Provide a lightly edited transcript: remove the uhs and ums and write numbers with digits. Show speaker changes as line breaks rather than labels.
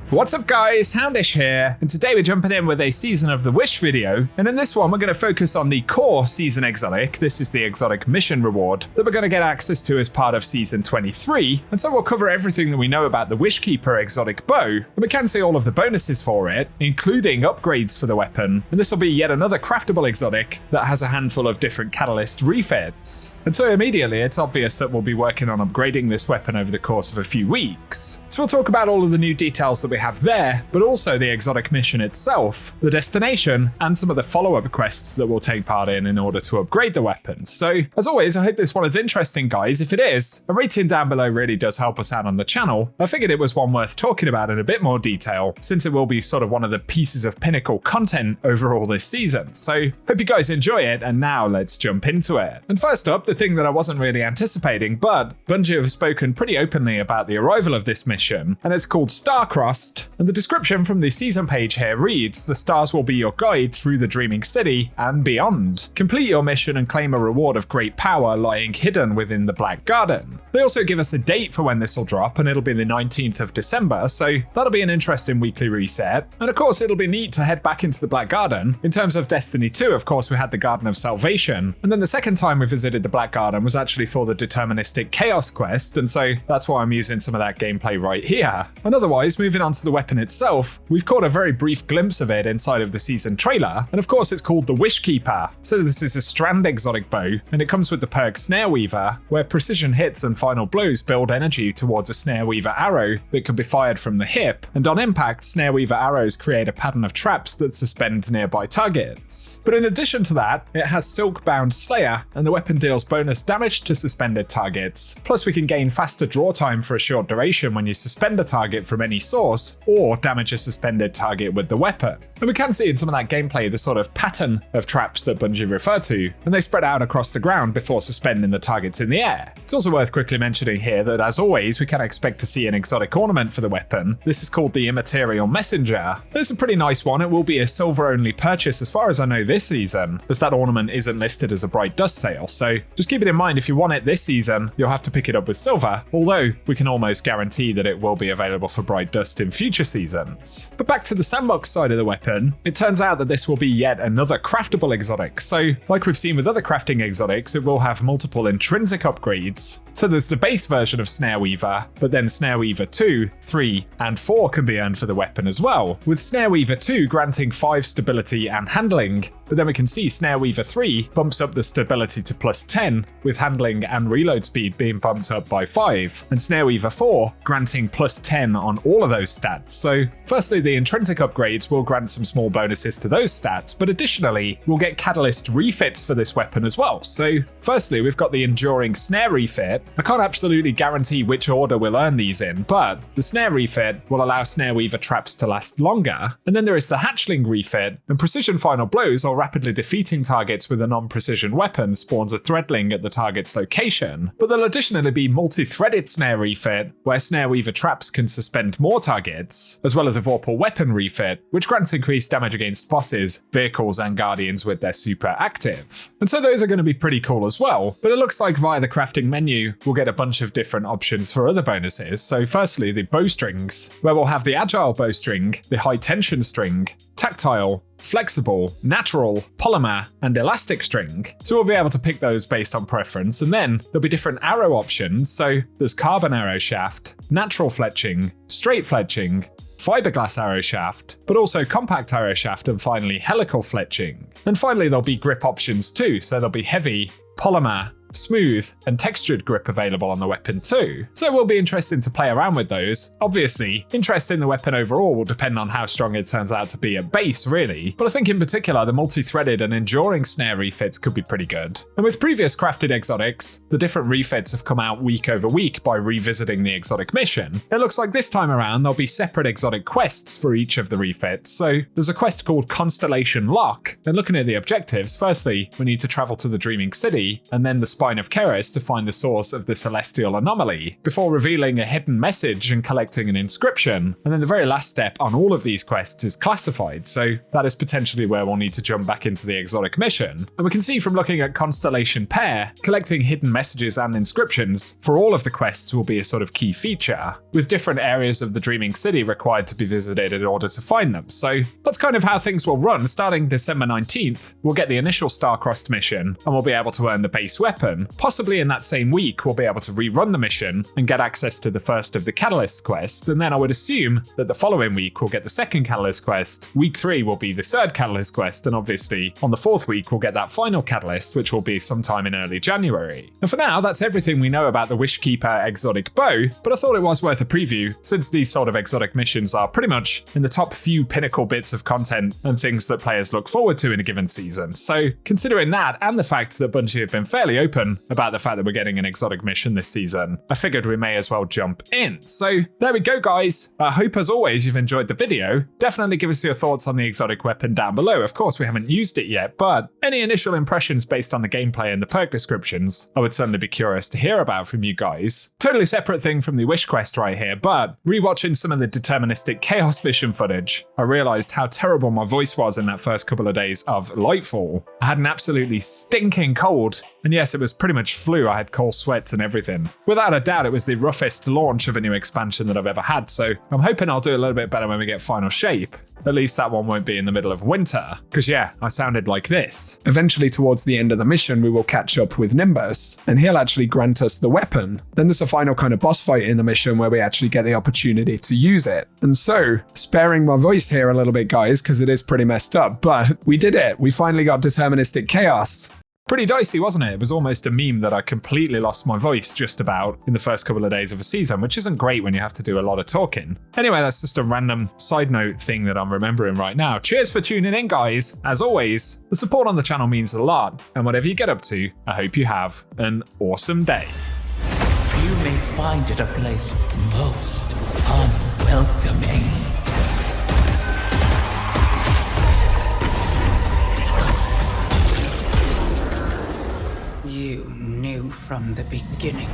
What's up guys, Houndish here, and today we're jumping in with a Season of the Wish video, and in this one we're going to focus on the core Season Exotic. This is the Exotic Mission Reward that we're going to get access to as part of Season 23, and so we'll cover everything that we know about the Wishkeeper Exotic Bow, and we can see all of the bonuses for it, including upgrades for the weapon, and this will be yet another craftable exotic that has a handful of different catalyst refits. And so immediately it's obvious that we'll be working on upgrading this weapon over the course of a few weeks. So we'll talk about all of the new details that we have there, but also the exotic mission itself, the destination, and some of the follow-up quests that we'll take part in order to upgrade the weapons. So as always, I hope this one is interesting, guys. If it is, a rating down below really does help us out on the channel. I figured it was one worth talking about in a bit more detail, since it will be sort of one of the pieces of pinnacle content overall this season. So hope you guys enjoy it, and now let's jump into it. And first up, the thing that I wasn't really anticipating, but Bungie have spoken pretty openly about the arrival of this mission, and it's called Star-Crossed. And the description from the season page here reads, "The stars will be your guide through the Dreaming City and beyond. Complete your mission and claim a reward of great power lying hidden within the Black Garden." They also give us a date for when this will drop, and it'll be the 19th of December, so that'll be an interesting weekly reset. And of course, it'll be neat to head back into the Black Garden. In terms of Destiny 2, of course, we had the Garden of Salvation, and then the second time we visited the Black Garden was actually for the Deterministic Chaos quest, and so that's why I'm using some of that gameplay right here. And otherwise, moving on to the weapon itself, we've caught a very brief glimpse of it inside of the season trailer, and of course it's called the Wishkeeper. So this is a strand exotic bow, and it comes with the perk Snare Weaver, where precision hits and final blows build energy towards a Snare Weaver arrow that can be fired from the hip, and on impact, Snare Weaver arrows create a pattern of traps that suspend nearby targets. But in addition to that, it has Silk-bound Slayer, and the weapon deals bonus damage to suspended targets. Plus we can gain faster draw time for a short duration when you suspend a target from any source, or damage a suspended target with the weapon. And we can see in some of that gameplay the sort of pattern of traps that Bungie refer to, and they spread out across the ground before suspending the targets in the air. It's also worth quickly mentioning here that as always, we can expect to see an exotic ornament for the weapon. This is called the Immaterial Messenger. It's a pretty nice one. It will be a silver only purchase as far as I know this season, as that ornament isn't listed as a Bright Dust sale, so just keep it in mind if you want it this season, you'll have to pick it up with silver, although we can almost guarantee that it will be available for Bright Dust in future seasons. But back to the sandbox side of the weapon, it turns out that this will be yet another craftable exotic. So like we've seen with other crafting exotics, it will have multiple intrinsic upgrades. So there's the base version of Snare Weaver, but then Snare Weaver 2, 3, and 4 can be earned for the weapon as well, with Snare Weaver 2 granting 5 stability and handling, but then we can see Snare Weaver 3 bumps up the stability to +10, with handling and reload speed being bumped up by 5, and Snare Weaver 4 granting +10 on all of those stats. So firstly, the intrinsic upgrades will grant some small bonuses to those stats, but additionally, we'll get catalyst refits for this weapon as well. So firstly, we've got the Enduring Snare refit. I can't absolutely guarantee which order we'll earn these in, but the Snare refit will allow Snare Weaver traps to last longer. And then there is the Hatchling refit, and precision final blows or rapidly defeating targets with a non-precision weapon spawns a threadling at the target's location. But there'll additionally be multi-threaded Snare refit, where Snare Weaver traps can suspend more targets, as well as a Vorpal weapon refit, which grants increased damage against bosses, vehicles, and guardians with their super active. And so those are going to be pretty cool as well, but it looks like via the crafting menu, we'll get a bunch of different options for other bonuses. So firstly, the bowstrings, where we'll have the Agile bowstring, the High Tension string, Tactile, Flexible, Natural, Polymer, and Elastic string. So we'll be able to pick those based on preference, and then there'll be different arrow options. So there's Carbon Arrow Shaft, Natural Fletching, Straight Fletching, Fiberglass Arrow Shaft, but also Compact Arrow Shaft, and finally Helical Fletching. And finally there'll be grip options too, so there'll be Heavy, Polymer, Smooth, and Textured grip available on the weapon too. So it will be interesting to play around with those. Obviously, interest in the weapon overall will depend on how strong it turns out to be at base, really. But I think in particular, the multi-threaded and enduring snare refits could be pretty good. And with previous crafted exotics, the different refits have come out week over week by revisiting the exotic mission. It looks like this time around, there'll be separate exotic quests for each of the refits. So there's a quest called Constellation Lock. And looking at the objectives, firstly, we need to travel to the Dreaming City, and then the Shrine of Keres to find the source of the celestial anomaly, before revealing a hidden message and collecting an inscription. And then the very last step on all of these quests is classified, so that is potentially where we'll need to jump back into the exotic mission. And we can see from looking at Constellation Pair, collecting hidden messages and inscriptions for all of the quests will be a sort of key feature, with different areas of the Dreaming City required to be visited in order to find them. So that's kind of how things will run. Starting December 19th, we'll get the initial Star-Crossed mission, and we'll be able to earn the base weapon. Possibly in that same week, we'll be able to rerun the mission and get access to the first of the Catalyst quests, and then I would assume that the following week we'll get the second Catalyst quest, week 3 will be the third Catalyst quest, and obviously on the 4th week we'll get that final Catalyst, which will be sometime in early January. And for now, that's everything we know about the Wishkeeper exotic bow, but I thought it was worth a preview, since these sort of exotic missions are pretty much in the top few pinnacle bits of content and things that players look forward to in a given season. So considering that, and the fact that Bungie have been fairly open about the fact that we're getting an exotic mission this season, I figured we may as well jump in. So there we go, guys. I hope as always you've enjoyed the video. Definitely give us your thoughts on the exotic weapon down below. Of course, we haven't used it yet, but any initial impressions based on the gameplay and the perk descriptions, I would certainly be curious to hear about from you guys. Totally separate thing from the Wish quest right here, but rewatching some of the deterministic chaos mission footage, I realized how terrible my voice was in that first couple of days of Lightfall. I had an absolutely stinking cold, and yes, it was pretty much flu. I had cold sweats and everything. Without a doubt, it was the roughest launch of a new expansion that I've ever had, so I'm hoping I'll do a little bit better when we get final shape. At least that one won't be in the middle of winter, because yeah, I sounded like this. Eventually, towards the end of the mission, we will catch up with Nimbus, and he'll actually grant us the weapon. Then there's a final kind of boss fight in the mission where we actually get the opportunity to use it. And so, sparing my voice here a little bit, guys, because it is pretty messed up, but we did it. We finally got deterministic chaos. Pretty dicey, wasn't it? It was almost a meme that I completely lost my voice just about in the first couple of days of a season, which isn't great when you have to do a lot of talking. Anyway, that's just a random side note thing that I'm remembering right now. Cheers for tuning in, guys. As always, the support on the channel means a lot, and whatever you get up to, I hope you have an awesome day.
You may find it a place most unwelcoming. You knew from the beginning.